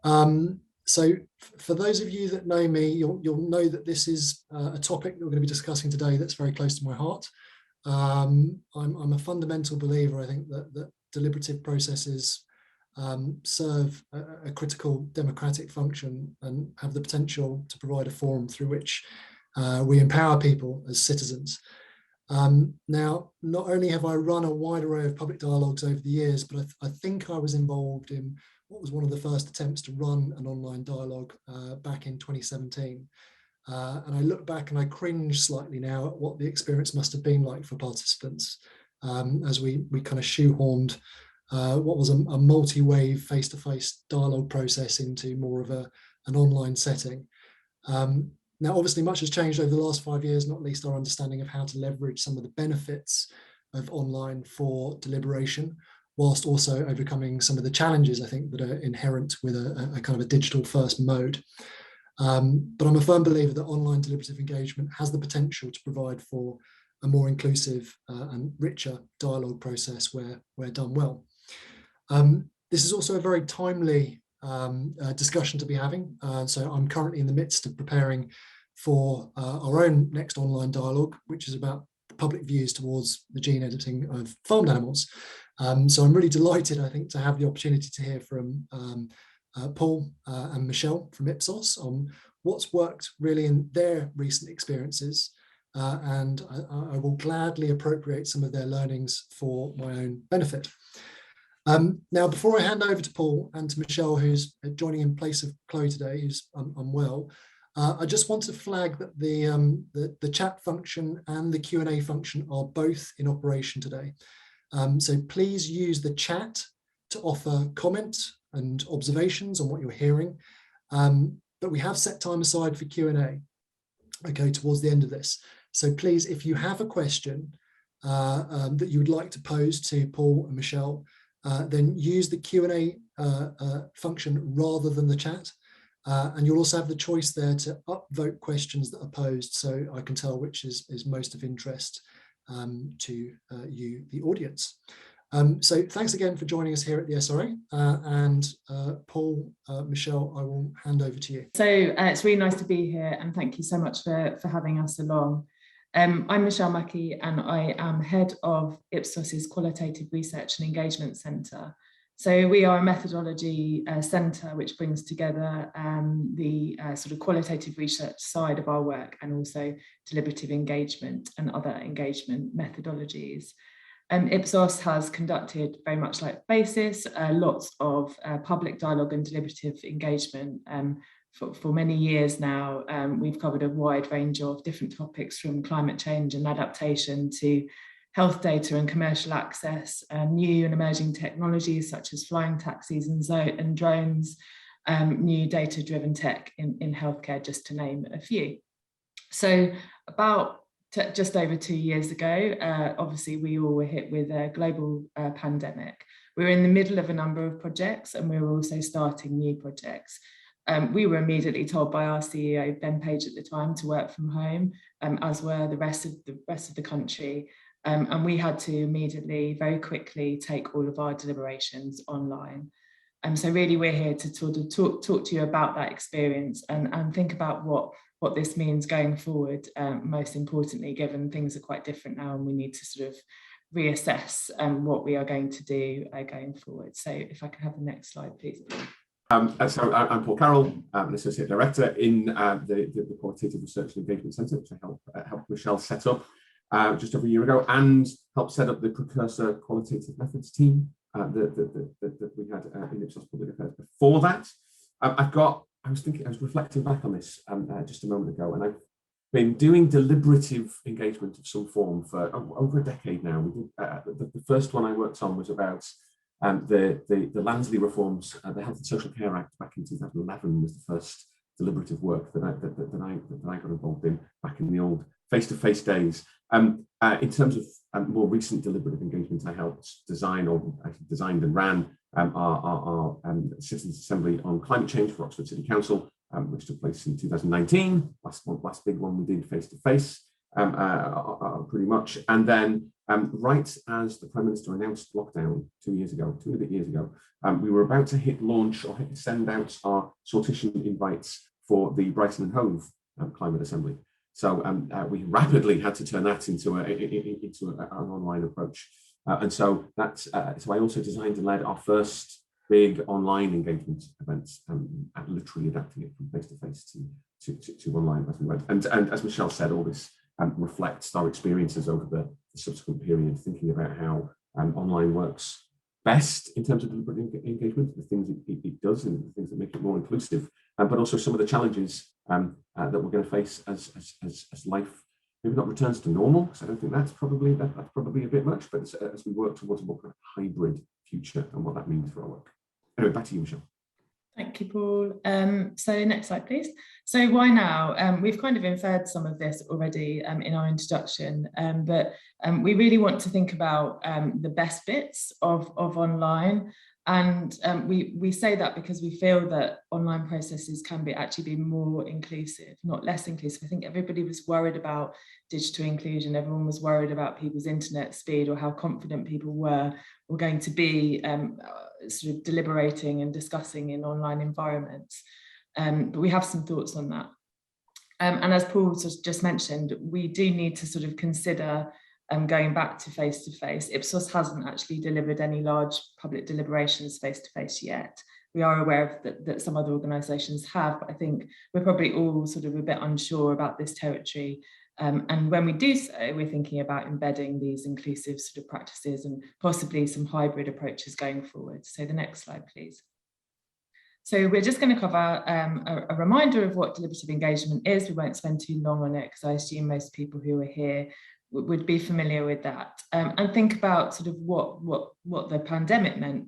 So for those of you that know me, you'll know that this is a topic that we're going to be discussing today that's very close to my heart. I'm a fundamental believer, I think, that deliberative processes serve a critical democratic function and have the potential to provide a forum through which we empower people as citizens. Now, not only have I run a wide array of public dialogues over the years, but I think I was involved in what was one of the first attempts to run an online dialogue back in 2017. And I look back and I cringe slightly now at what the experience must have been like for participants as we kind of shoehorned what was a multi-wave face-to-face dialogue process into more of an online setting. Now, obviously, much has changed over the last 5 years, not least our understanding of how to leverage some of the benefits of online for deliberation, whilst also overcoming some of the challenges, I think, that are inherent with a kind of a digital first mode. But I'm a firm believer that online deliberative engagement has the potential to provide for a more inclusive and richer dialogue process where done well. This is also a very timely discussion to be having. So I'm currently in the midst of preparing for our own next online dialogue, which is about public views towards the gene editing of farmed animals. So I'm really delighted, I think, to have the opportunity to hear from Paul and Michelle from Ipsos on what's worked really in their recent experiences. And I will gladly appropriate some of their learnings for my own benefit. Now, before I hand over to Paul and to Michelle, who's joining in place of Chloe today, who's unwell, I just want to flag that the chat function and the Q&A function are both in operation today. So please use the chat to offer comments and observations on what you're hearing. But we have set time aside for Q&A, okay, towards the end of this. So please, if you have a question that you would like to pose to Paul and Michelle, then use the Q&A function rather than the chat. And you'll also have the choice there to upvote questions that are posed, so I can tell which is most of interest to you, the audience. So thanks again for joining us here at the SRA, and Paul, Michelle, I will hand over to you. So it's really nice to be here, and thank you so much for having us along. I'm Michelle Mackey, and I am head of Ipsos's Qualitative Research and Engagement Centre. So we are a methodology centre which brings together the sort of qualitative research side of our work and also deliberative engagement and other engagement methodologies. Ipsos has conducted, very much like BASIS, lots of public dialogue and deliberative engagement for many years now. We've covered a wide range of different topics, from climate change and adaptation to health data and commercial access, new and emerging technologies such as flying taxis and drones, new data-driven tech in healthcare, just to name a few. So about just over 2 years ago, obviously we all were hit with a global pandemic. We were in the middle of a number of projects, and we were also starting new projects. We were immediately told by our CEO, Ben Page at the time, to work from home, as were the rest of the country. And we had to immediately, very quickly, take all of our deliberations online. So really we're here to sort of talk to you about that experience and think about what this means going forward, most importantly, given things are quite different now and we need to sort of reassess what we are going to do going forward. So if I can have the next slide, please. So I'm Paul Carroll. I'm an Associate Director in the Qualitative Research and Engagement Centre, which I helped Michelle set up just over a year ago, and helped set up the precursor qualitative methods team that we had in Ipsos Public Affairs before that. I was reflecting back on this just a moment ago, and I've been doing deliberative engagement of some form for over a decade now. We did, the first one I worked on was about the Lansley reforms, the Health and Social Care Act back in 2011 was the first deliberative work that I got involved in back in the old face-to-face days. In terms of more recent deliberative engagement, I helped design, or actually designed and ran our Citizens Assembly on Climate Change for Oxford City Council, which took place in 2019. Last big one we did face-to-face, pretty much. And then right as the Prime Minister announced lockdown 2 years ago, 2.5 years ago, we were about to hit launch or send out our sortition invites for the Brighton and Hove Climate Assembly. So we rapidly had to turn that into an online approach. And so that's so I also designed and led our first big online engagement events, literally adapting it from face-to-face to online as we went. And as Michelle said, all this reflects our experiences over the subsequent period, thinking about how online works best in terms of deliberative engagement, the things it does and the things that make it more inclusive, but also some of the challenges that we're going to face as life maybe not returns to normal, because I don't think that's probably a bit much, but as we work towards a more kind of hybrid future and what that means for our work. Anyway, back to you, Michelle. Thank you, Paul. So next slide, please. So why now? We've kind of inferred some of this already in our introduction, but we really want to think about the best bits of online. And we say that because we feel that online processes can actually be more inclusive, not less inclusive. I think everybody was worried about digital inclusion. Everyone was worried about people's internet speed or how confident people were going to be sort of deliberating and discussing in online environments. But we have some thoughts on that. And as Paul just mentioned, we do need to sort of consider going back to face-to-face. Ipsos hasn't actually delivered any large public deliberations face-to-face yet. We are aware of that some other organisations have, but I think we're probably all sort of a bit unsure about this territory. And when we do so, we're thinking about embedding these inclusive sort of practices and possibly some hybrid approaches going forward. So the next slide, please. So we're just going to cover a reminder of what deliberative engagement is. We won't spend too long on it because I assume most people who are here would be familiar with that, and think about sort of what the pandemic meant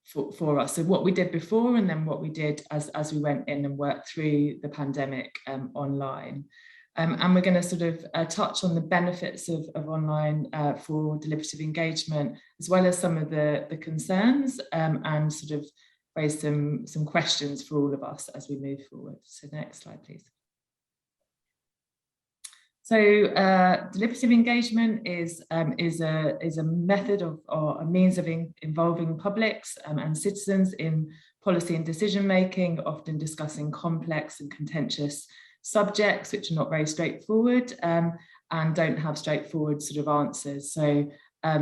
for us. So what we did before and then what we did as we went in and worked through the pandemic online. And we're going to sort of touch on the benefits of online for deliberative engagement, as well as some of the concerns, and sort of raise some questions for all of us as we move forward. So next slide, please. So deliberative engagement is a method of or a means of involving publics and citizens in policy and decision making, often discussing complex and contentious subjects which are not very straightforward and don't have straightforward sort of answers. So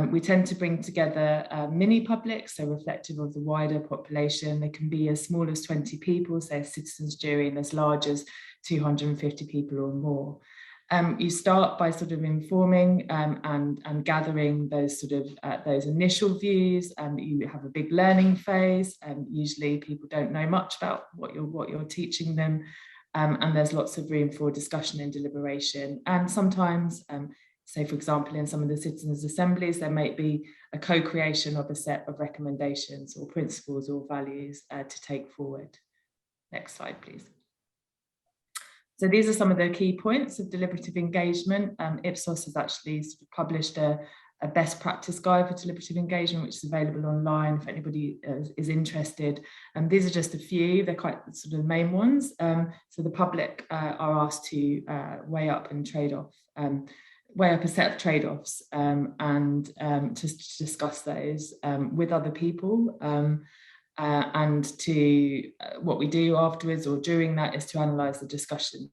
we tend to bring together mini publics, so reflective of the wider population. They can be as small as 20 people, say a citizens jury, and as large as 250 people or more. You start by sort of informing and gathering those sort of those initial views. You have a big learning phase, and usually people don't know much about what you're teaching them, and there's lots of room for discussion and deliberation. And sometimes, say for example, in some of the citizens' assemblies, there might be a co-creation of a set of recommendations or principles or values to take forward. Next slide, please. So these are some of the key points of deliberative engagement. Ipsos has actually sort of published a best practice guide for deliberative engagement, which is available online if anybody is interested. And these are just a few, they're quite sort of the main ones. So the public are asked to weigh up a set of trade-offs and to discuss those with other people. And to what we do afterwards or during that is to analyse the discussions,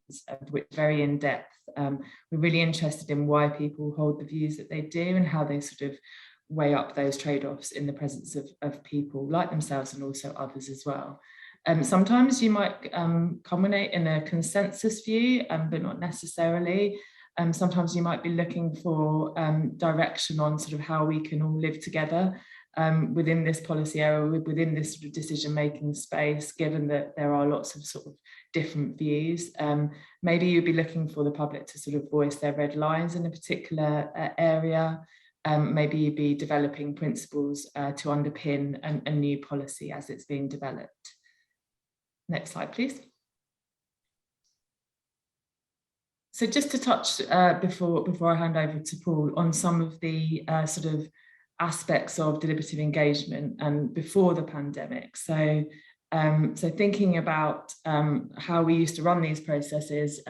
which are very in-depth. We're really interested in why people hold the views that they do and how they sort of weigh up those trade-offs in the presence of people like themselves and also others as well. Sometimes you might culminate in a consensus view, but not necessarily. Sometimes you might be looking for direction on sort of how we can all live together within this policy area, within this sort of decision-making space, given that there are lots of sort of different views. Maybe you'd be looking for the public to sort of voice their red lines in a particular area. Maybe you'd be developing principles to underpin a new policy as it's being developed. Next slide, please. So just to touch before I hand over to Paul on some of the sort of aspects of deliberative engagement and before the pandemic. So thinking about how we used to run these processes,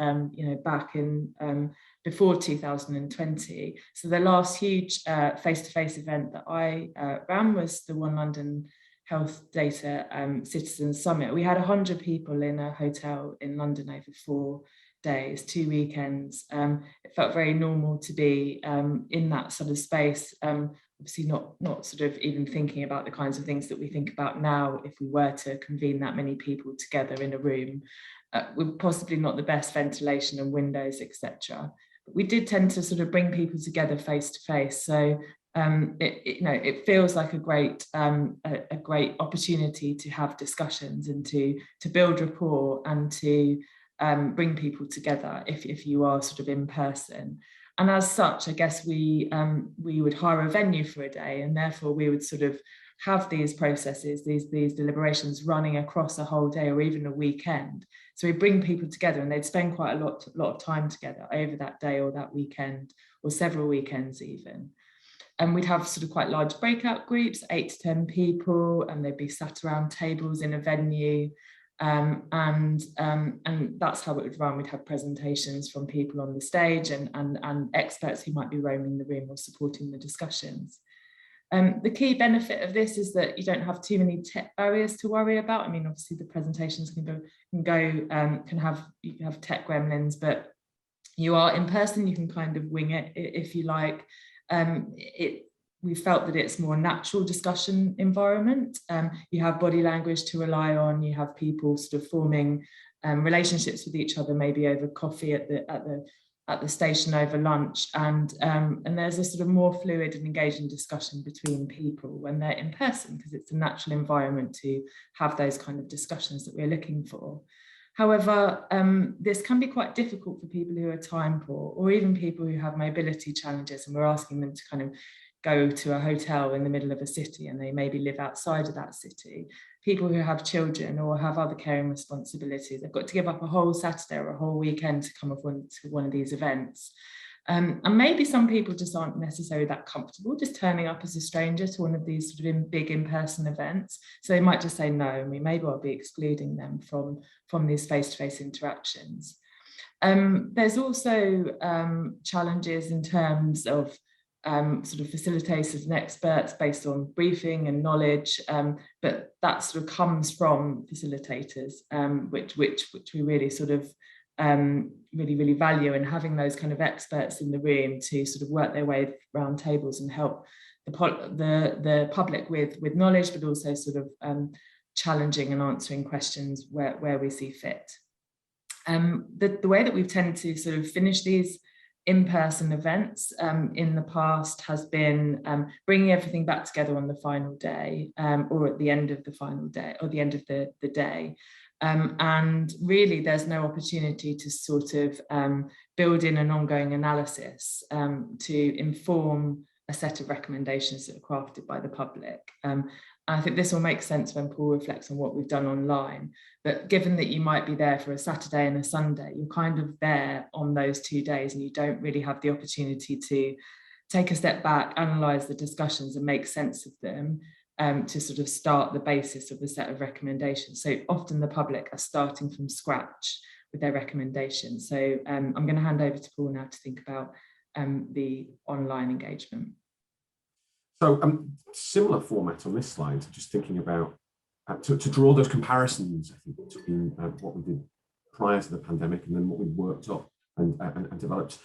back in before 2020. So the last huge face-to-face event that I ran was the One London Health Data Citizens Summit. We had 100 people in a hotel in London over 4 days, 2 weekends. It felt very normal to be in that sort of space. Obviously not sort of even thinking about the kinds of things that we think about now if we were to convene that many people together in a room, with possibly not the best ventilation and windows, etc. But we did tend to sort of bring people together face to face. So it feels like a great opportunity to have discussions and to build rapport and to bring people together if you are sort of in person. And as such, I guess we would hire a venue for a day, and therefore we would sort of have these processes, these deliberations running across a whole day or even a weekend. So we bring people together, and they'd spend quite a lot of time together over that day or that weekend or several weekends even. And we'd have sort of quite large breakout groups, 8 to 10 people, and they'd be sat around tables in a venue. And that's how it would run. We'd have presentations from people on the stage and experts who might be roaming the room or supporting the discussions. The key benefit of this is that you don't have too many tech barriers to worry about. I mean, obviously the presentations you can have tech gremlins, but you are in person, you can kind of wing it if you like. We felt that it's more natural discussion environment. You have body language to rely on. You have people sort of forming relationships with each other, maybe over coffee at the station over lunch, and there's a sort of more fluid and engaging discussion between people when they're in person, because it's a natural environment to have those kind of discussions that we're looking for. However, this can be quite difficult for people who are time poor, or even people who have mobility challenges, and we're asking them to kind of go to a hotel in the middle of a city and they maybe live outside of that city. People who have children or have other caring responsibilities, they've got to give up a whole Saturday or a whole weekend to come to one of these events. And maybe some people just aren't necessarily that comfortable just turning up as a stranger to one of these sort of big in-person events. So they might just say no, and we may well be excluding them from these face-to-face interactions. There's also challenges in terms of sort of facilitators and experts based on briefing and knowledge, but that sort of comes from facilitators, which we really sort of really value, and having those kind of experts in the room to sort of work their way around tables and help the public with knowledge, but also sort of challenging and answering questions where we see fit. The way that we've tended to sort of finish these in-person events in the past has been bringing everything back together on the final day, or at the end of the final day, or the end of the day. And really there's no opportunity to sort of build in an ongoing analysis to inform a set of recommendations that are crafted by the public. I think this will make sense when Paul reflects on what we've done online. But given that you might be there for a Saturday and a Sunday, you're kind of there on those 2 days, and you don't really have the opportunity to take a step back, analyse the discussions and make sense of them, to sort of start the basis of the set of recommendations. So often the public are starting from scratch with their recommendations. So I'm going to hand over to Paul now to think about the online engagement. So similar format on this slide, just thinking about to draw those comparisons, I think, between what we did prior to the pandemic and then what we worked up and developed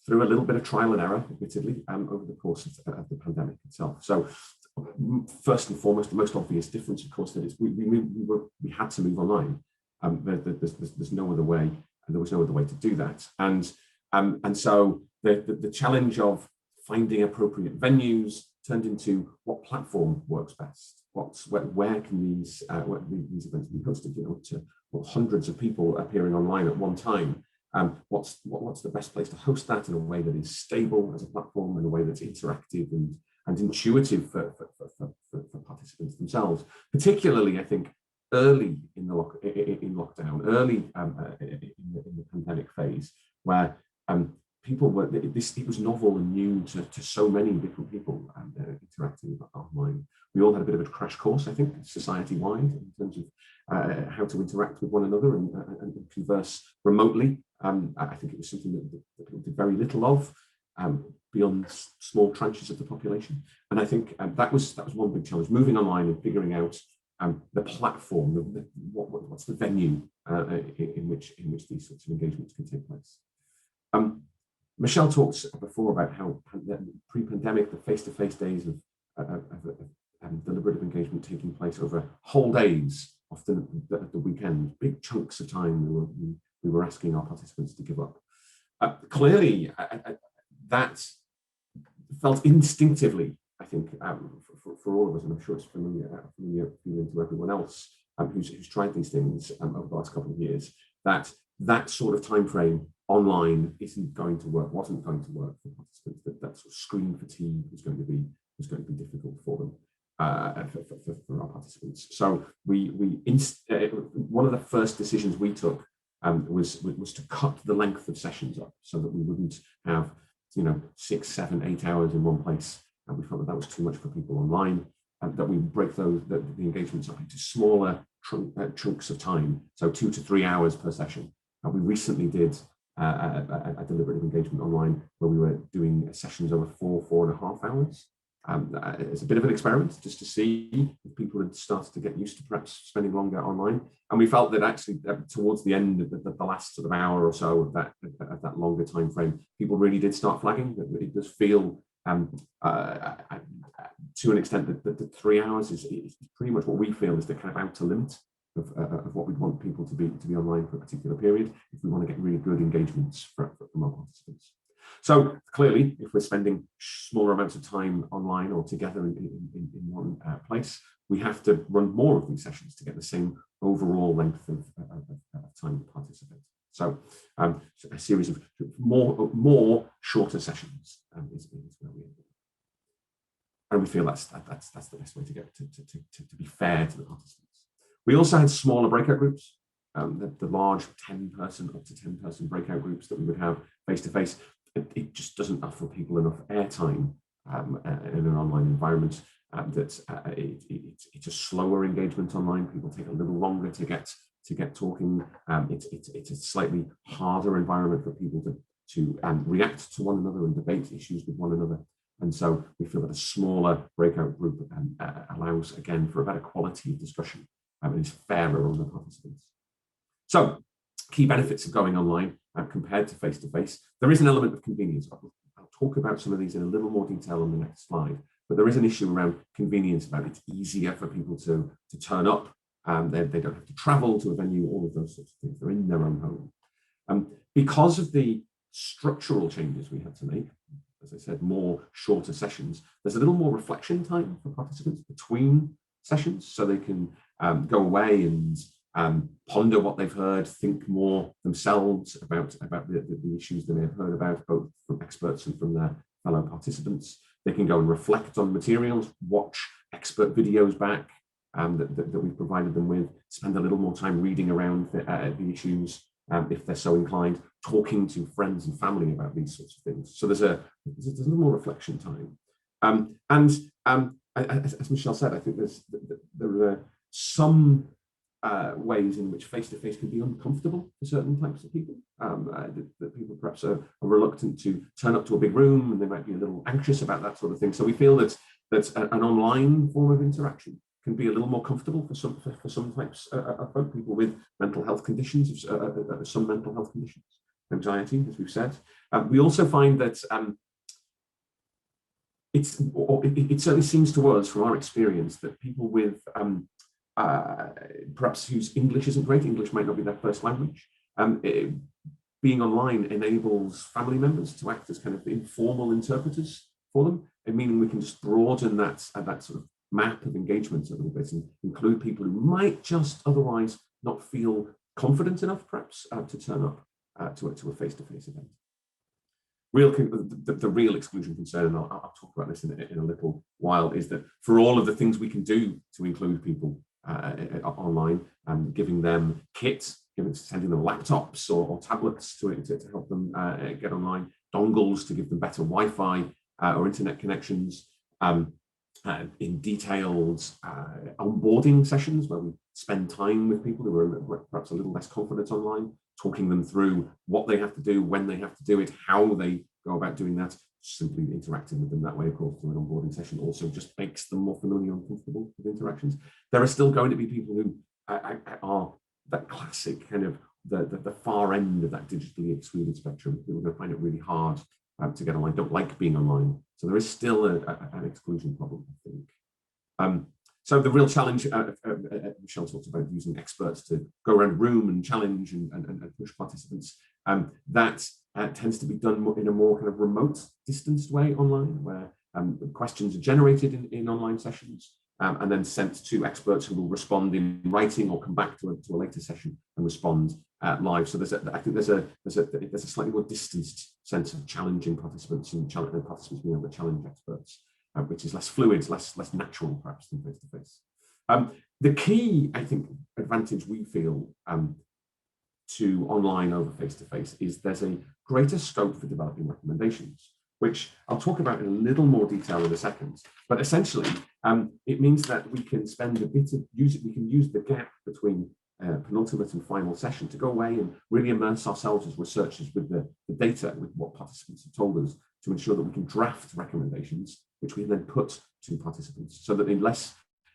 through a little bit of trial and error, admittedly, over the course of the pandemic itself. So first and foremost, the most obvious difference, of course, that is we had to move online. There's no other way, and there was no other way to do that. And so the challenge of finding appropriate venues turned into what platform works best. Where can these events be hosted? You know, to hundreds of people appearing online at one time. What's the best place to host that in a way that is stable as a platform, in a way that's interactive and intuitive for participants themselves. Particularly, I think, early in lockdown, early in the pandemic phase, where it was novel and new to so many different people interacting online. We all had a bit of a crash course, I think, society-wide, in terms of how to interact with one another and converse remotely. I think it was something that people did very little of, beyond small tranches of the population. And I think that was one big challenge, moving online and figuring out the platform, what's the venue in which these sorts of engagements can take place. Michelle talked before about how pre-pandemic, the face-to-face days of deliberative engagement taking place over whole days, often at the weekend, big chunks of time we were asking our participants to give up. Clearly, that felt instinctively, I think, for all of us, and I'm sure it's familiar feeling to everyone else who's tried these things over the last couple of years, that sort of time frame online wasn't going to work for participants. That sort of screen fatigue was going to be difficult for them, for our participants. So one of the first decisions we took was to cut the length of sessions up so that we wouldn't have 6, 7, 8 hours in one place. And we felt that was too much for people online, and that we break the engagements up into smaller chunks of time, so 2 to 3 hours per session. And we recently did a deliberative engagement online where we were doing sessions over 4.5 hours. It's a bit of an experiment just to see if people had started to get used to perhaps spending longer online. And we felt that actually towards the end of the last sort of hour or so of that longer time frame, people really did start flagging. It does feel to an extent that the 3 hours is pretty much what we feel is the kind of outer limit of what we'd want people to be online for a particular period if we want to get really good engagements from our participants. So clearly, if we're spending smaller amounts of time online or together in one place, we have to run more of these sessions to get the same overall length of time to participate. So a series of more shorter sessions is where we end up. And we feel that's the best way to get to be fair to the participants. We also had smaller breakout groups, the large 10-person up to 10-person breakout groups that we would have face-to-face. It just doesn't offer people enough airtime in an online environment. It's a slower engagement online. People take a little longer to get talking. It's a slightly harder environment for people to react to one another and debate issues with one another. And so we feel that a smaller breakout group allows, again, for a better quality of discussion and is fairer on the participants. So key benefits of going online compared to face-to-face. There is an element of convenience. I'll talk about some of these in a little more detail on the next slide, but there is an issue around convenience, about it's easier for people to turn up. They don't have to travel to a venue, all of those sorts of things. They're in their own home. Because of the structural changes we had to make, as I said, more shorter sessions, there's a little more reflection time for participants between sessions, so they can go away and ponder what they've heard, think more themselves about the issues they may have heard about, both from experts and from their fellow participants. They can go and reflect on materials, watch expert videos back that we've provided them with, spend a little more time reading around the issues, if they're so inclined, talking to friends and family about these sorts of things. So there's a little more reflection time. As Michelle said, I think there are some ways in which face-to-face can be uncomfortable for certain types of people, that people perhaps are reluctant to turn up to a big room, and they might be a little anxious about that sort of thing. So we feel that an online form of interaction can be a little more comfortable for some types of folk, people with mental health conditions, some mental health conditions, anxiety, as we've said. We also find that it certainly seems to us, from our experience, that people with perhaps whose English isn't great, English might not be their first language, being online enables family members to act as kind of informal interpreters for them, and meaning we can just broaden that sort of map of engagements a little bit and include people who might just otherwise not feel confident enough, perhaps, to turn up to a face-to-face event. The real exclusion concern, and I'll talk about this in a little while, is that for all of the things we can do to include people online, giving them kits, sending them laptops or tablets to help them get online, dongles to give them better Wi-Fi or internet connections, in detailed onboarding sessions where we spend time with people who are perhaps a little less confident online, talking them through what they have to do, when they have to do it, how they go about doing that. Simply interacting with them that way, of course, through an onboarding session also just makes them more familiar and comfortable with interactions. There are still going to be people who are that classic kind of the far end of that digitally excluded spectrum. People are going to find it really hard to get online, don't like being online. So there is still an exclusion problem, I think. So the real challenge, Michelle talked about using experts to go around the room and challenge and push participants. That tends to be done in a more kind of remote, distanced way online, where questions are generated in online sessions and then sent to experts who will respond in writing or come back to a later session and respond live. So I think there's a slightly more distanced sense of challenging participants and participants being able to challenge experts, which is less fluid, less natural perhaps than face-to-face. The key, I think, advantage we feel to online over face-to-face is there's a greater scope for developing recommendations, which I'll talk about in a little more detail in a second. But essentially, it means that we can spend a bit of we can use the gap between penultimate and final session to go away and really immerse ourselves as researchers with the data, with what participants have told us, to ensure that we can draft recommendations, which we then put to participants, so that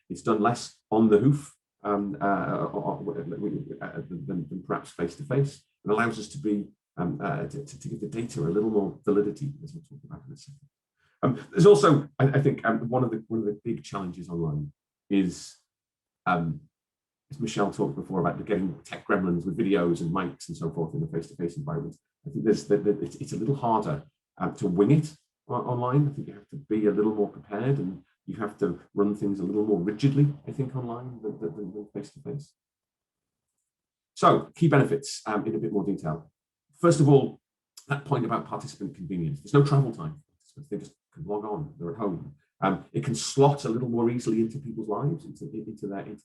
it's done less on the hoof than perhaps face-to-face, and allows us to be to give the data a little more validity, as we'll talk about in a second. There's also, I think, one of the big challenges online is, as Michelle talked before about getting tech gremlins with videos and mics and so forth in a face-to-face environment. I think it's a little harder to wing it online. I think you have to be a little more prepared, and you have to run things a little more rigidly, I think, online than face-to-face. So, key benefits in a bit more detail. First of all, that point about participant convenience. There's no travel time for participants. They just can log on, they're at home. It can slot a little more easily into people's lives, into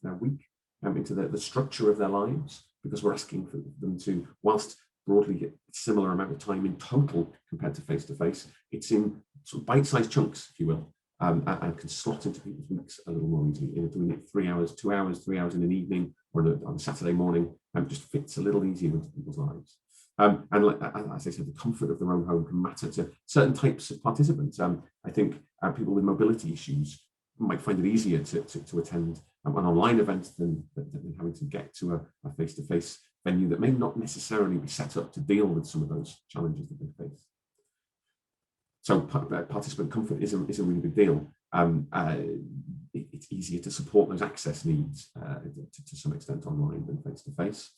their week, into the structure of their lives, because we're asking for them to, whilst broadly get a similar amount of time in total compared to face-to-face, it's in sort of bite-sized chunks, if you will, and can slot into people's weeks a little more easily. Doing it 3 hours, 2 hours, 3 hours in an evening or on a Saturday morning, just fits a little easier into people's lives. And as I said, the comfort of their own home can matter to certain types of participants. I think people with mobility issues might find it easier to attend an online event than having to get to a face-to-face venue that may not necessarily be set up to deal with some of those challenges that they face. So participant comfort is a really big deal. It's easier to support those access needs to some extent online than face-to-face.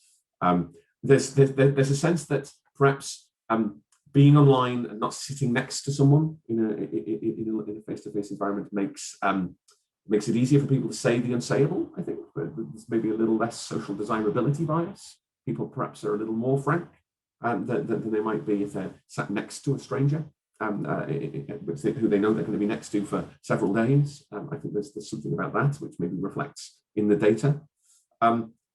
There's a sense that perhaps being online and not sitting next to someone in a face-to-face environment makes it easier for people to say the unsayable, I think. But there's maybe a little less social desirability bias. People perhaps are a little more frank than they might be if they're sat next to a stranger who they know they're going to be next to for several days. I think there's something about that which maybe reflects in the data.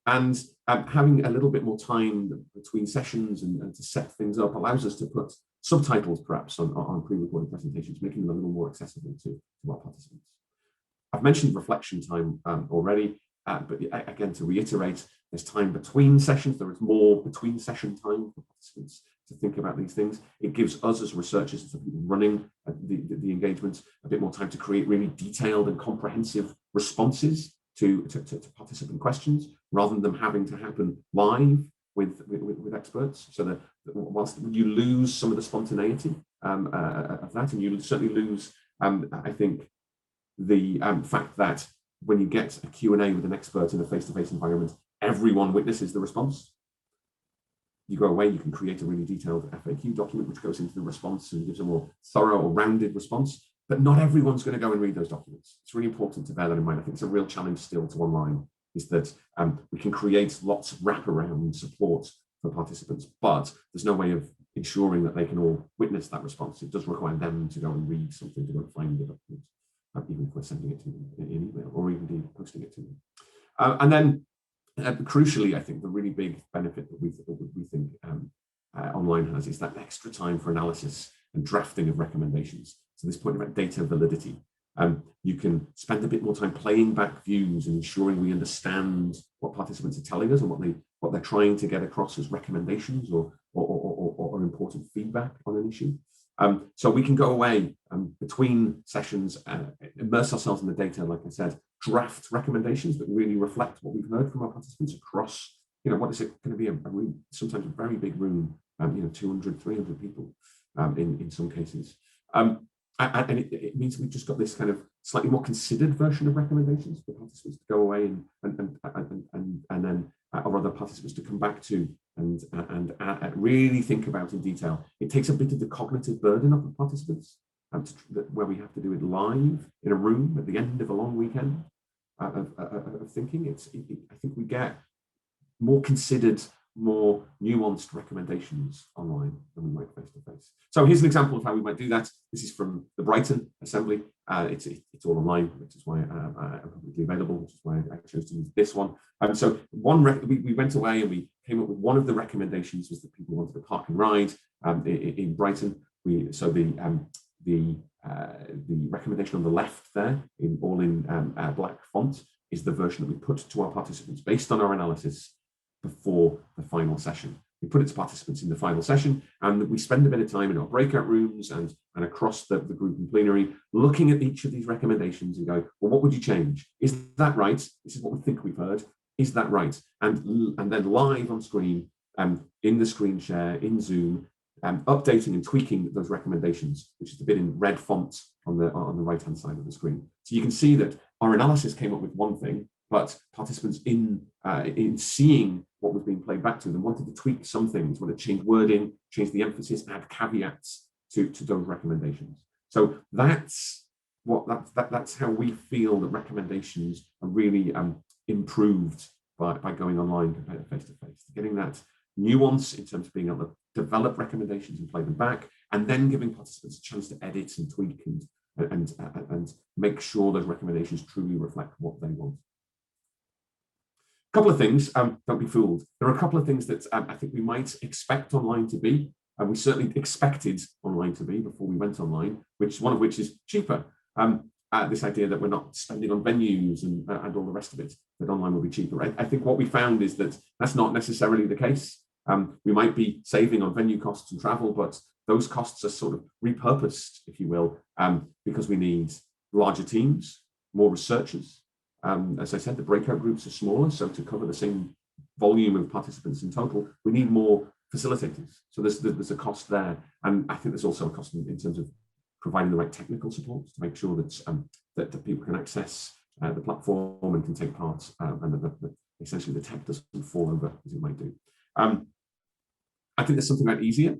And having a little bit more time between sessions and to set things up allows us to put subtitles perhaps on pre-recorded presentations, making them a little more accessible to our participants. I've mentioned reflection time already, but again, to reiterate, there's time between sessions. There is more between session time for participants to think about these things. It gives us as researchers, as people running the engagements, a bit more time to create really detailed and comprehensive responses to participant questions, rather than them having to happen live with experts. So that whilst you lose some of the spontaneity of that, and you certainly lose, I think, the fact that when you get a Q&A with an expert in a face-to-face environment, everyone witnesses the response. You go away, you can create a really detailed FAQ document which goes into the response and gives a more thorough or rounded response, but not everyone's going to go and read those documents. It's really important to bear that in mind. I think it's a real challenge still to online, is that we can create lots of wraparound support for participants, but there's no way of ensuring that they can all witness that response. It does require them to go and read something, to go and find the document, even if we're sending it to them in email or even posting it to them. And then crucially, I think the really big benefit that we think online has is that extra time for analysis and drafting of recommendations. So this point about data validity, you can spend a bit more time playing back views and ensuring we understand what participants are telling us and what they what they're trying to get across as recommendations or important feedback on an issue. So we can go away between sessions, immerse ourselves in the data, like I said, draft recommendations that really reflect what we've heard from our participants across, what is it going to be, a room, sometimes a very big room, 200, 300 people in some cases. And it means we've just got this kind of slightly more considered version of recommendations for participants to go away and then or other participants to come back to and really think about in detail. It takes a bit of the cognitive burden off the participants, where we have to do it live in a room at the end of a long weekend of thinking. I think we get more considered, more nuanced recommendations online than we might face to face. So here's an example of how we might do that. This is from the Brighton Assembly. It's all online, which is why I'm publicly available, which is why I chose to use this one. So we went away and we came up with one of the recommendations was that people wanted to park and ride in Brighton. The recommendation on the left there, in black font, is the version that we put to our participants based on our analysis before the final session. We put it to participants in the final session, and we spend a bit of time in our breakout rooms and across the group and plenary, looking at each of these recommendations and going, well, what would you change? Is that right? This is what we think we've heard. Is that right? And then live on screen, in the screen share, in Zoom, updating and tweaking those recommendations, which is the bit in red font on the right-hand side of the screen. So you can see that our analysis came up with one thing, but participants in seeing what was being played back to them wanted to tweak some things, wanted to change wording, change the emphasis, add caveats to those recommendations. So that's how we feel that recommendations are really improved by going online compared to face-to-face. Getting that nuance in terms of being able to develop recommendations and play them back, and then giving participants a chance to edit and tweak and make sure those recommendations truly reflect what they want. A couple of things, don't be fooled. There are a couple of things that I think we might expect online to be, and we certainly expected online to be before we went online, one of which is cheaper. This idea that we're not spending on venues and all the rest of it, that online will be cheaper. I think what we found is that that's not necessarily the case. We might be saving on venue costs and travel, but those costs are sort of repurposed, if you will, because we need larger teams, more researchers. As I said, the breakout groups are smaller, so to cover the same volume of participants in total, we need more facilitators. So there's a cost there, and I think there's also a cost in terms of providing the right technical support to make sure that people can access the platform and can take part, and that essentially the tech doesn't fall over as it might do. I think there's something about easier,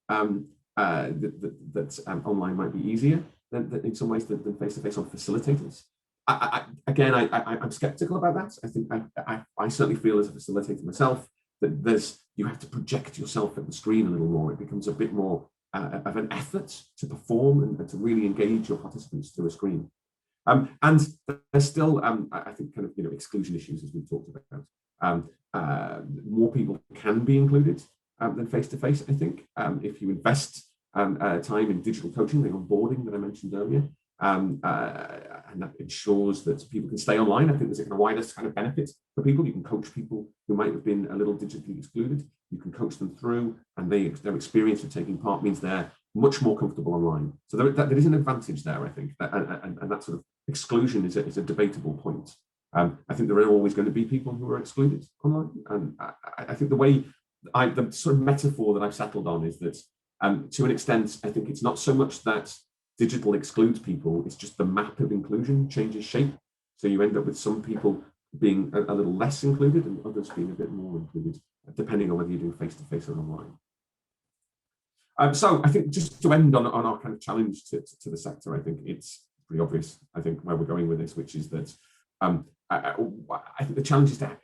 that online might be easier than in some ways than face-to-face on facilitators. I'm skeptical about that. I think I certainly feel as a facilitator myself that you have to project yourself at the screen a little more. It becomes a bit more of an effort to perform and to really engage your participants through a screen. And there's still, I think, kind of exclusion issues, as we've talked about. More people can be included than face-to-face, I think. If you invest time in digital coaching, the onboarding that I mentioned earlier, and that ensures that people can stay online. I think there's a kind of wider kind of benefit for people. You can coach people who might have been a little digitally excluded. You can coach them through, and their experience of taking part means they're much more comfortable online. So there is an advantage there, I think, and that sort of exclusion is a debatable point. I think there are always going to be people who are excluded online, and I think the sort of metaphor that I've settled on is that, to an extent, I think it's not so much that digital excludes people, it's just the map of inclusion changes shape. So you end up with some people being a little less included and others being a bit more included, depending on whether you're doing face-to-face or online. So I think just to end on our kind of challenge to the sector, I think it's pretty obvious, I think, where we're going with this, which is that I think the challenge is to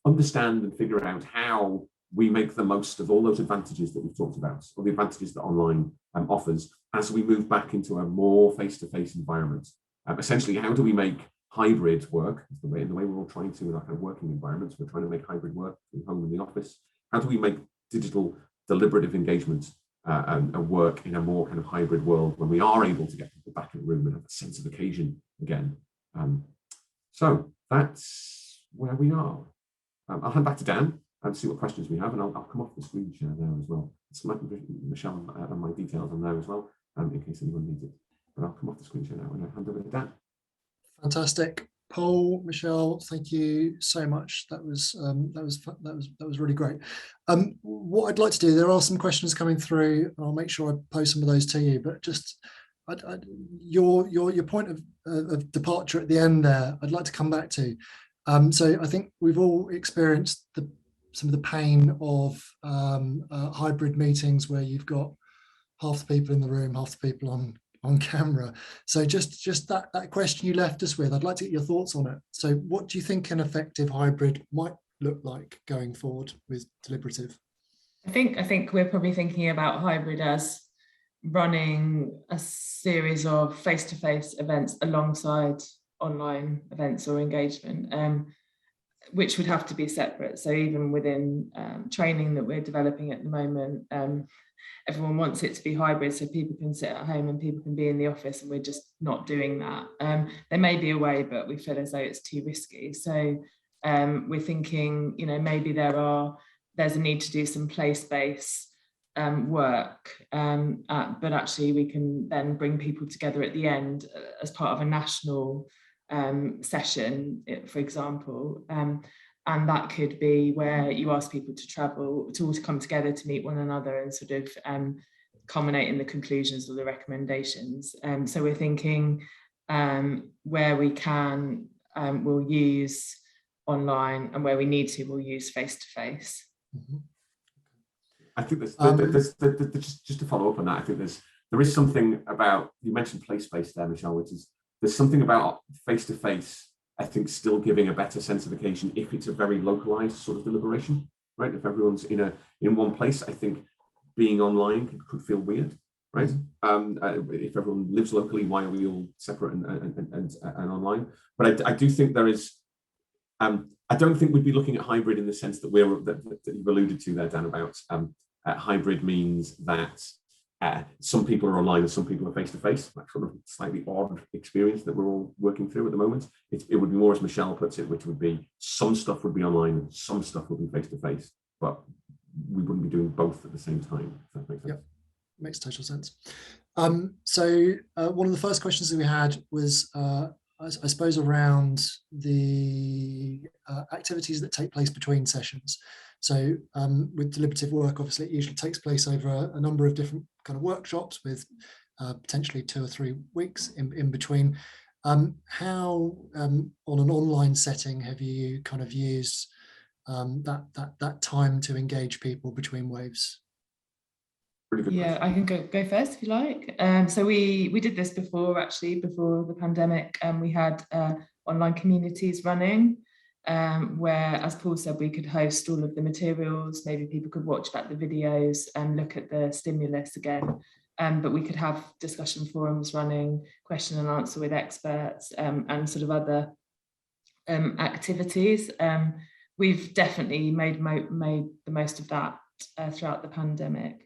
understand and figure out how we make the most of all those advantages that we've talked about, or the advantages that online offers, as we move back into a more face-to-face environment. Essentially, how do we make hybrid work, the way we're all trying to in our kind of working environments? We're trying to make hybrid work from home and the office. How do we make digital deliberative engagement and work in a more kind of hybrid world when we are able to get people back in the room and have a sense of occasion again? So that's where we are. I'll hand back to Dan and see what questions we have, and I'll come off the screen share there as well. It's Michelle and my details on there as well, in case anyone needs it. But I'll come off the screen share now and I'll hand over to Dan. Fantastic. Paul, Michelle, thank you so much. That was really great. What I'd like to do, there are some questions coming through, and I'll make sure I post some of those to you. But just your point of departure at the end there, I'd like to come back to. So I think we've all experienced some of the pain of hybrid meetings where you've got half the people in the room, half the people on camera. So just that question you left us with, I'd like to get your thoughts on it. So what do you think an effective hybrid might look like going forward with Deliberative? I think we're probably thinking about hybrid as running a series of face-to-face events alongside online events or engagement, which would have to be separate. So even within training that we're developing at the moment, everyone wants it to be hybrid so people can sit at home and people can be in the office, and we're just not doing that. There may be a way, but we feel as though it's too risky. So we're thinking, maybe there's a need to do some place-based work, but actually we can then bring people together at the end as part of a national session, for example, and that could be where you ask people to travel, to all come together to meet one another and sort of culminate in the conclusions or the recommendations. So we're thinking where we can, we'll use online, and where we need to, we'll use face-to-face. Mm-hmm. I think just to follow up on that, I think there is something about, you mentioned place-based there, Michelle, which is, there's something about face-to-face, I think, still giving a better sense of occasion if it's a very localized sort of deliberation, right? If everyone's in one place, I think being online could feel weird, right? If everyone lives locally, why are we all separate and online? But I do think there is, I don't think we'd be looking at hybrid in the sense that that you've alluded to there, Dan, about hybrid means that some people are online and some people are face-to-face. That sort of slightly odd experience that we're all working through at the moment. It would be more, as Michelle puts it, which would be some stuff would be online and some stuff would be face-to-face, but we wouldn't be doing both at the same time, if that makes sense. Yep, makes total sense. So one of the first questions that we had was, I suppose, around the activities that take place between sessions. So with deliberative work, obviously, it usually takes place over a number of different kind of workshops with potentially 2 or 3 weeks in between. How on an online setting have you kind of used that time to engage people between waves? Yeah, I can go first if you like. So we did this before, actually, before the pandemic, and we had online communities running, where, as Paul said, we could host all of the materials. Maybe people could watch back the videos and look at the stimulus again. But we could have discussion forums running, question and answer with experts, and sort of other activities. We've definitely made the most of that throughout the pandemic.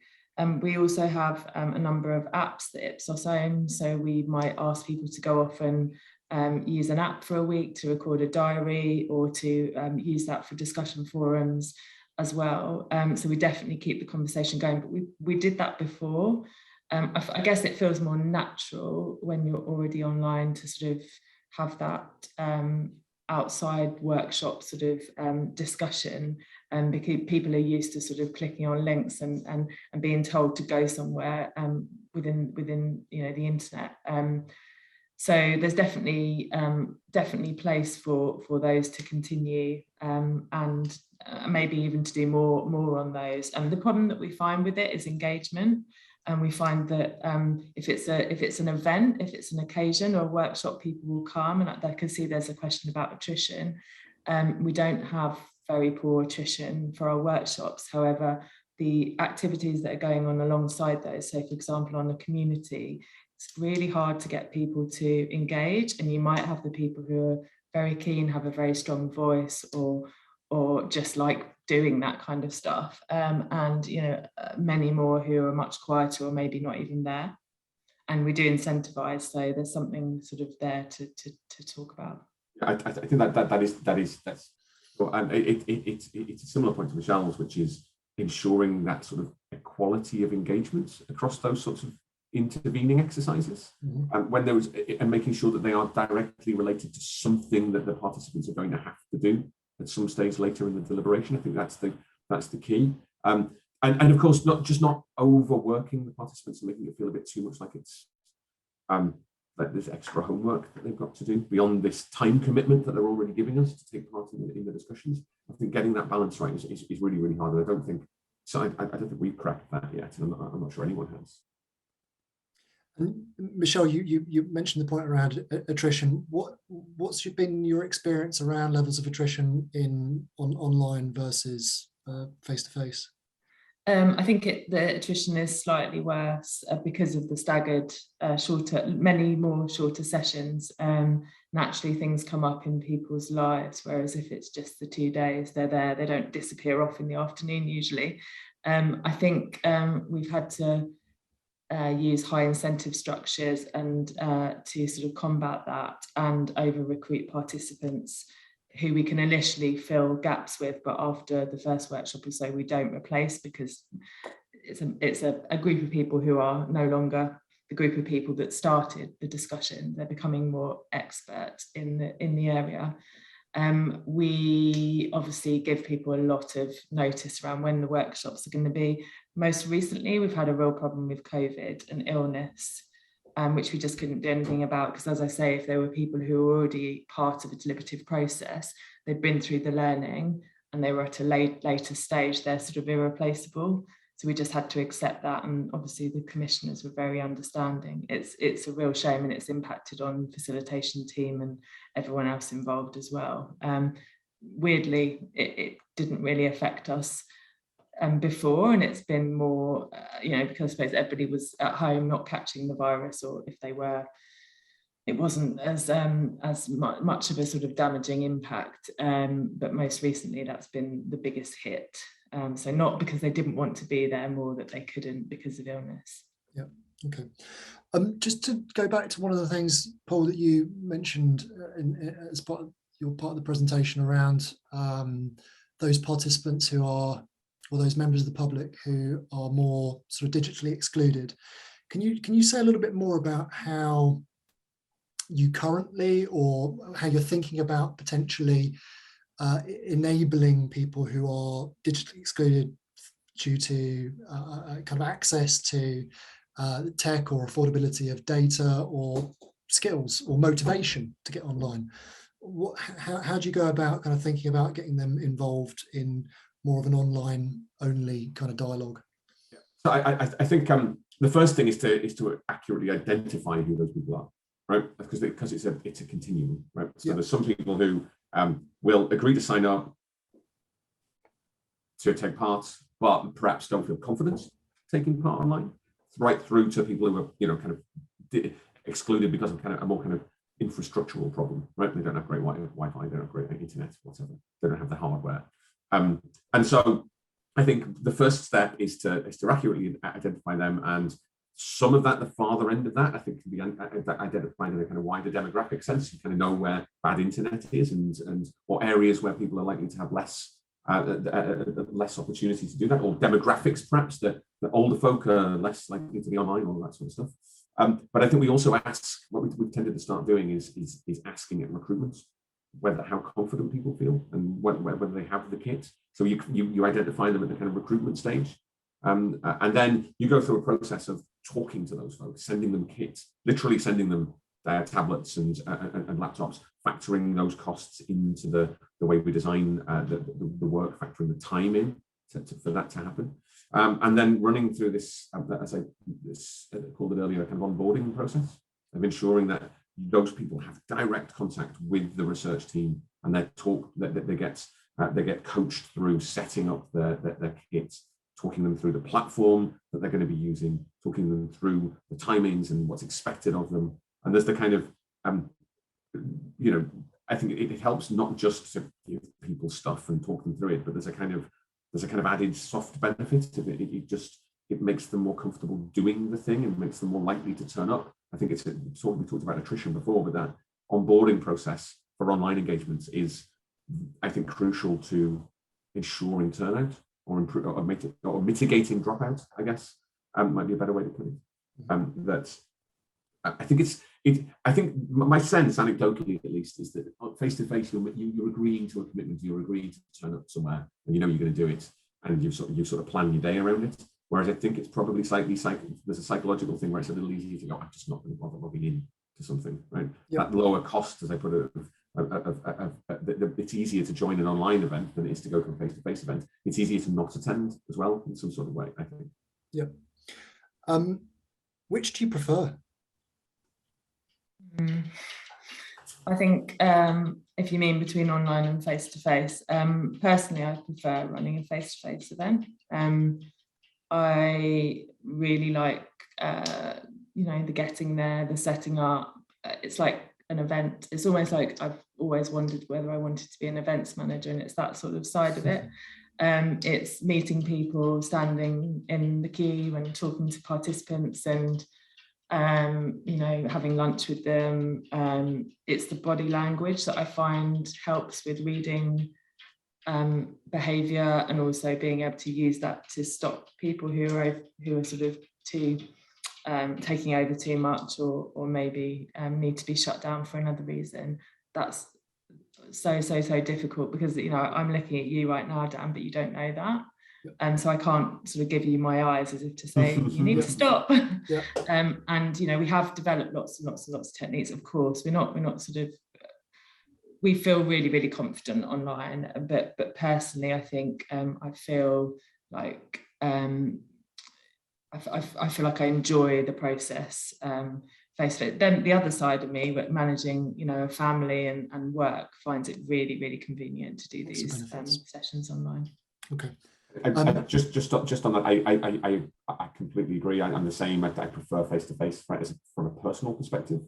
We also have a number of apps that Ipsos owns, so we might ask people to go off and use an app for a week to record a diary, or to use that for discussion forums as well. So we definitely keep the conversation going, but we did that before. I guess it feels more natural when you're already online to sort of have that outside workshop sort of discussion, because people are used to sort of clicking on links and being told to go somewhere within the internet. So there's definitely place for those to continue, and maybe even to do more on those. And the problem that we find with it is engagement. And we find that if it's an event, if it's an occasion or a workshop, people will come. And I can see there's a question about attrition. We don't have very poor attrition for our workshops. However, the activities that are going on alongside those, so for example, on a community, it's really hard to get people to engage. And you might have the people who are very keen, have a very strong voice, or just like doing that kind of stuff, and many more who are much quieter or maybe not even there. And we do incentivize, so there's something sort of there to talk about. I think that's So, and it's a similar point to Michelle's, which is ensuring that sort of equality of engagement across those sorts of intervening exercises, and when there was, and making sure that they are directly related to something that the participants are going to have to do at some stage later in the deliberation. I think that's the key. And of course, not overworking the participants and making it feel a bit too much like it's like there's extra homework that they've got to do beyond this time commitment that they're already giving us to take part in the discussions. I think getting that balance right is really, really hard. And I don't think we've cracked that yet. And I'm not sure anyone has. And Michelle, you mentioned the point around attrition. What's been your experience around levels of attrition on online versus face-to-face? I think the attrition is slightly worse because of the staggered, many more shorter sessions. Naturally, things come up in people's lives, whereas if it's just the 2 days, they're there, they don't disappear off in the afternoon usually. I think we've had to use high incentive structures and to sort of combat that and over recruit participants who we can initially fill gaps with, but after the first workshop or so we don't replace, because it's a group of people who are no longer the group of people that started the discussion. They're becoming more expert in the area. We obviously give people a lot of notice around when the workshops are going to be. Most recently, we've had a real problem with COVID and illness, which we just couldn't do anything about, because as I say, if there were people who were already part of a deliberative process, they'd been through the learning and they were at a later stage, they're sort of irreplaceable. So we just had to accept that, and obviously the commissioners were very understanding. It's a real shame, and it's impacted on the facilitation team and everyone else involved as well. Weirdly, it didn't really affect us before, and it's been more, because I suppose everybody was at home not catching the virus, or if they were, it wasn't as much of a sort of damaging impact. But most recently, that's been the biggest hit. So not because they didn't want to be there, more that they couldn't because of illness. Yeah. Okay. Just to go back to one of the things, Paul, that you mentioned as part of the presentation around those participants who are, or those members of the public who are more sort of digitally excluded. Can you say a little bit more about how you currently, or how you're thinking about potentially enabling people who are digitally excluded due to kind of access to tech or affordability of data or skills or motivation to get online? How do you go about kind of thinking about getting them involved in more of an online only kind of dialogue? So I think the first thing is to accurately identify who those people are, right? Because it's a continuum, right? So there's some people who will agree to sign up to take part, but perhaps don't feel confident taking part online, right through to people who are kind of excluded because of a more kind of infrastructural problem, right? They don't have great Wi-Fi, they don't have great internet, whatever. They don't have the hardware. And so I think the first step is to accurately identify them, and some of that, the farther end of that, I think can be identified in a kind of wider demographic sense. You kind of know where bad internet is and what areas where people are likely to have less opportunity to do that, or demographics perhaps that older folk are less likely to be online, all that sort of stuff. But I think we also ask, what we've tended to start doing is asking at recruitment how confident people feel and whether they have the kit. So you identify them at the kind of recruitment stage, and then you go through a process of talking to those folks, sending them kits, literally sending them their tablets and laptops, factoring those costs into the way we design the work, factoring the time in for that to happen, and then running through this, as I called it earlier, kind of onboarding process of ensuring that those people have direct contact with the research team, and they get coached through setting up their kits, talking them through the platform that they're going to be using, talking them through the timings and what's expected of them. And there's the kind of, I think it helps not just to give people stuff and talk them through it, but there's a kind of added soft benefit to it. It makes them more comfortable doing the thing and makes them more likely to turn up. I think we talked about attrition before, but that onboarding process for online engagements is I think, crucial to ensuring turnout or mitigating dropout, I guess, might be a better way to put it. That I think I think my sense, anecdotally at least, is that face-to-face, you're agreeing to a commitment, you're agreeing to turn up somewhere, and you know you're going to do it, and you sort of plan your day around it. Whereas I think it's probably there's a psychological thing where it's a little easier to go, I'm just not going to bother logging in to something, right? Yep. That lower cost, as I put it, it's easier to join an online event than it is to go to a face-to-face event. It's easier to not attend as well in some sort of way, I think. Yep. Which do you prefer? I think if you mean between online and face-to-face, personally, I prefer running a face-to-face event. I really like, the getting there, the setting up. It's like an event. It's almost like I've always wondered whether I wanted to be an events manager, and it's that sort of side of it. It's meeting people, standing in the queue and talking to participants, and having lunch with them. It's the body language that I find helps with reading behaviour, and also being able to use that to stop people who are sort of taking over too much, or maybe need to be shut down for another reason. That's so difficult, because I'm looking at you right now, Dan, but you don't know that. And so I can't sort of give you my eyes as if to say you need to stop. And we have developed lots of techniques. Of course, we're not sort of, we feel really confident online, but personally, I think I feel like I feel like I enjoy the process face-to-face. Then the other side of me, but managing a family and work, finds it really convenient to do these sessions online. Okay. Just on that, I completely agree. I'm the same. I prefer face-to-face from a personal perspective.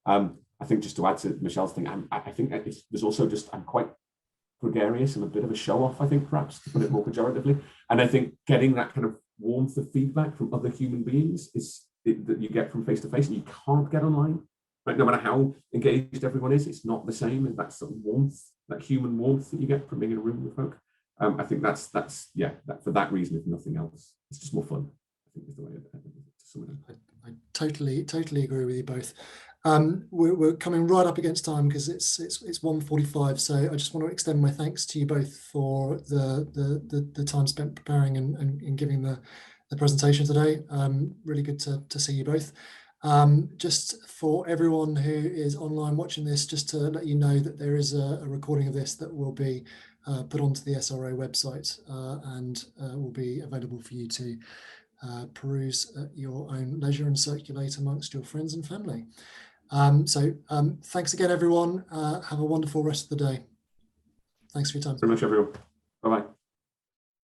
I think, just to add to Michelle's thing, I think there's also I'm quite gregarious and a bit of a show-off, I think, perhaps, to put it more pejoratively. And I think getting that kind of warmth of feedback from other human beings that you get from face-to-face, and you can't get online. Right? No matter how engaged everyone is, it's not the same as that sort of warmth, that human warmth that you get from being in a room with folk. I think that's for that reason, if nothing else, it's just more fun. I think is the way to sum it up. I totally agree with you both. We're coming right up against time, because it's 1:45. So I just want to extend my thanks to you both for the time spent preparing and giving the presentation today. Really good to see you both. Just for everyone who is online watching this, just to let you know that there is a recording of this that will be put onto the SRA website and will be available for you to peruse at your own leisure and circulate amongst your friends and family. So thanks again, everyone. Have a wonderful rest of the day. Thanks for your time. Thanks very much, everyone. Bye-bye.